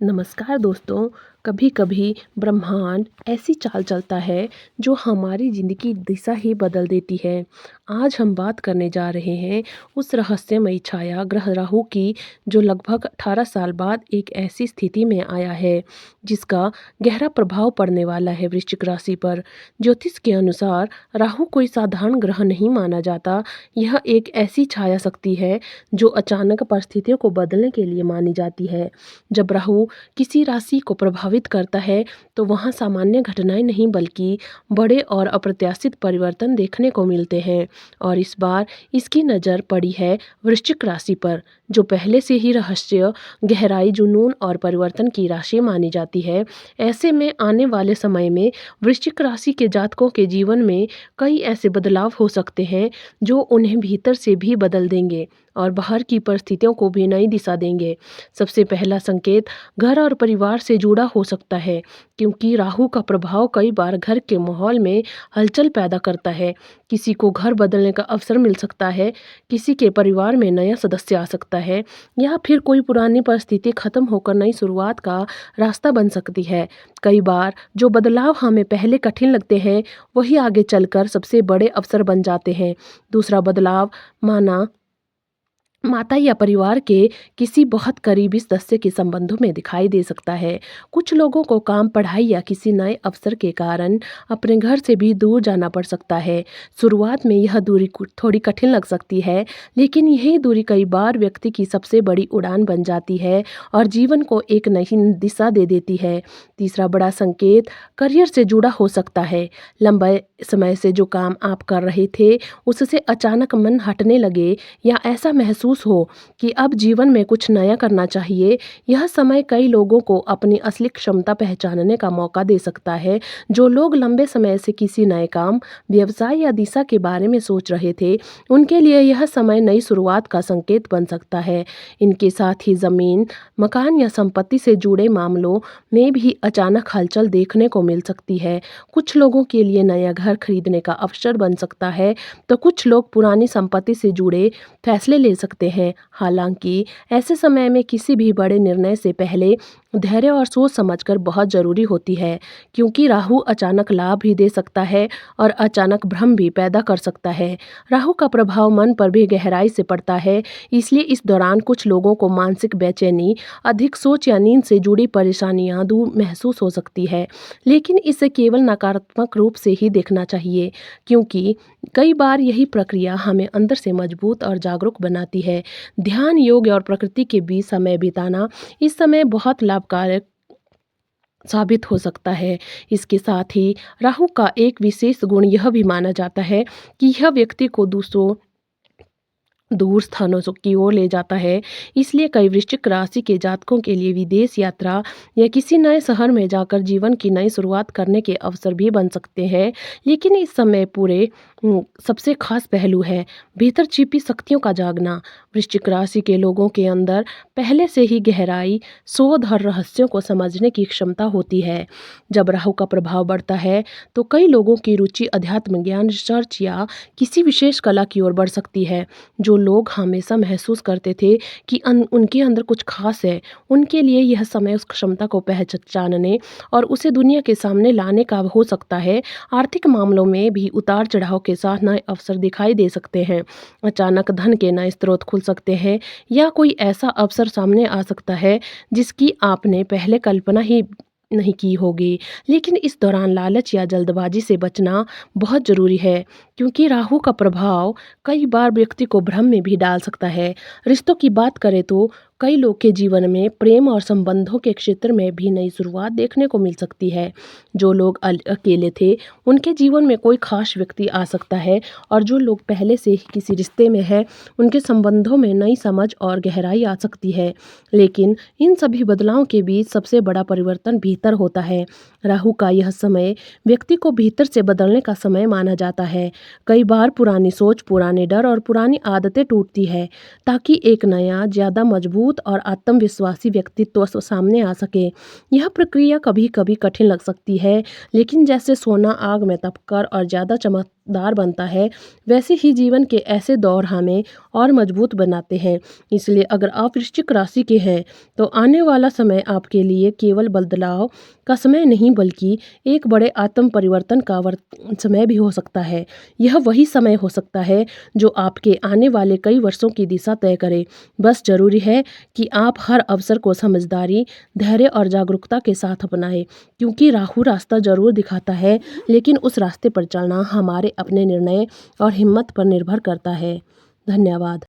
नमस्कार दोस्तों। कभी कभी ब्रह्मांड ऐसी चाल चलता है जो हमारी ज़िंदगी की दिशा ही बदल देती है। आज हम बात करने जा रहे हैं उस रहस्यमयी छाया ग्रह राहु की, जो लगभग 18 साल बाद एक ऐसी स्थिति में आया है जिसका गहरा प्रभाव पड़ने वाला है वृश्चिक राशि पर। ज्योतिष के अनुसार राहु कोई साधारण ग्रह नहीं माना जाता। यह एक ऐसी छाया शक्ति है जो अचानक परिस्थितियों को बदलने के लिए मानी जाती है। जब राहु किसी राशि को प्रभावित करता है तो वहाँ सामान्य घटनाएं नहीं बल्कि बड़े और अप्रत्याशित परिवर्तन देखने को मिलते हैं। और इस बार इसकी नज़र पड़ी है वृश्चिक राशि पर, जो पहले से ही रहस्य, गहराई, जुनून और परिवर्तन की राशि मानी जाती है। ऐसे में आने वाले समय में वृश्चिक राशि के जातकों के जीवन में कई ऐसे बदलाव हो सकते हैं जो उन्हें भीतर से भी बदल देंगे और बाहर की परिस्थितियों को भी नई दिशा देंगे। सबसे पहला संकेत घर और परिवार से जुड़ा हो सकता है, क्योंकि राहु का प्रभाव कई बार घर के माहौल में हलचल पैदा करता है। किसी को घर बदलने का अवसर मिल सकता है, किसी के परिवार में नया सदस्य आ सकता है, या फिर कोई पुरानी परिस्थिति खत्म होकर नई शुरुआत का रास्ता बन सकती है। कई बार जो बदलाव हमें पहले कठिन लगते हैं वही आगे चलकर सबसे बड़े अवसर बन जाते हैं। दूसरा बदलाव माता या परिवार के किसी बहुत करीबी सदस्य के संबंधों में दिखाई दे सकता है। कुछ लोगों को काम, पढ़ाई या किसी नए अवसर के कारण अपने घर से भी दूर जाना पड़ सकता है। शुरुआत में यह दूरी थोड़ी कठिन लग सकती है, लेकिन यही दूरी कई बार व्यक्ति की सबसे बड़ी उड़ान बन जाती है और जीवन को एक नई दिशा दे देती है। तीसरा बड़ा संकेत करियर से जुड़ा हो सकता है। लंबे समय से जो काम आप कर रहे थे उससे अचानक मन हटने लगे, या ऐसा महसूस हो कि अब जीवन में कुछ नया करना चाहिए। यह समय कई लोगों को अपनी असली क्षमता पहचानने का मौका दे सकता है। जो लोग लंबे समय से किसी नए काम, व्यवसाय या दिशा के बारे में सोच रहे थे, उनके लिए यह समय नई शुरुआत का संकेत बन सकता है। इनके साथ ही जमीन, मकान या संपत्ति से जुड़े मामलों में भी अचानक हलचल देखने को मिल सकती है। कुछ लोगों के लिए नया घर खरीदने का अवसर बन सकता है, तो कुछ लोग पुरानी संपत्ति से जुड़े फैसले ले सकते हैं। हालांकि ऐसे समय में किसी भी बड़े निर्णय से पहले धैर्य और सोच समझकर बहुत जरूरी होती है, क्योंकि राहु अचानक लाभ भी दे सकता है और अचानक भ्रम भी पैदा कर सकता है। राहु का प्रभाव मन पर भी गहराई से पड़ता है, इसलिए इस दौरान कुछ लोगों को मानसिक बेचैनी, अधिक सोच या नींद से जुड़ी परेशानियां दूर महसूस हो सकती है। लेकिन इसे केवल नकारात्मक रूप से ही देखना चाहिए, क्योंकि कई बार यही प्रक्रिया हमें अंदर से मजबूत और जागरूक बनाती है। ध्यान, योग और प्रकृति के बीच समय बिताना इस समय बहुत लाभकारक साबित हो सकता है। इसके साथ ही राहु का एक विशेष गुण यह भी माना जाता है कि यह व्यक्ति को दूर स्थानों की ओर ले जाता है। इसलिए कई वृश्चिक राशि के जातकों के लिए विदेश यात्रा या किसी नए शहर में जाकर जीवन की नई शुरुआत करने के अवसर भी बन सकते हैं। लेकिन इस समय पूरे सबसे खास पहलू है भीतर छिपी शक्तियों का जागना। वृश्चिक राशि के लोगों के अंदर पहले से ही गहराई, शोध और रहस्यों को समझने की क्षमता होती है। जब राहु का प्रभाव बढ़ता है तो कई लोगों की रुचि अध्यात्म ज्ञान, रिसर्च या किसी विशेष कला की ओर बढ़ सकती है। जो लोग हमेशा महसूस करते थे कि उनके अंदर कुछ खास है, उनके लिए यह समय उस क्षमता को पहचानने और उसे दुनिया के सामने लाने का हो सकता है। आर्थिक मामलों में भी उतार चढ़ाव के साथ नए अवसर दिखाई दे सकते हैं। अचानक धन के नए स्रोत खुल सकते हैं, या कोई ऐसा अवसर सामने आ सकता है जिसकी आपने पहले कल्पना ही नहीं की होगी। लेकिन इस दौरान लालच या जल्दबाजी से बचना बहुत जरूरी है, क्योंकि राहु का प्रभाव कई बार व्यक्ति को भ्रम में भी डाल सकता है। रिश्तों की बात करें तो कई लोग के जीवन में प्रेम और संबंधों के क्षेत्र में भी नई शुरुआत देखने को मिल सकती है। जो लोग अकेले थे उनके जीवन में कोई खास व्यक्ति आ सकता है, और जो लोग पहले से ही किसी रिश्ते में हैं उनके संबंधों में नई समझ और गहराई आ सकती है। लेकिन इन सभी बदलावों के बीच सबसे बड़ा परिवर्तन भीतर होता है। राहु का यह समय व्यक्ति को भीतर से बदलने का समय माना जाता है। कई बार पुरानी सोच, पुराने डर और पुरानी आदतें टूटती है, ताकि एक नया, ज्यादा मजबूत और आत्मविश्वासी व्यक्तित्व सामने आ सके। यह प्रक्रिया कभी कभी कठिन लग सकती है, लेकिन जैसे सोना आग में तपकर और ज्यादा चमकदार बनता है, वैसे ही जीवन के ऐसे दौर हमें और मजबूत बनाते हैं। इसलिए अगर आप वृश्चिक राशि के हैं तो आने वाला समय आपके लिए केवल बदलाव का समय नहीं बल्कि एक बड़े आत्म परिवर्तन का समय भी हो सकता है। यह वही समय हो सकता है जो आपके आने वाले कई वर्षों की दिशा तय करे। बस जरूरी है कि आप हर अवसर को समझदारी, धैर्य और जागरूकता के साथ अपनाएं, क्योंकि राहु रास्ता जरूर दिखाता है, लेकिन उस रास्ते पर चलना हमारे अपने निर्णय और हिम्मत पर निर्भर करता है। धन्यवाद।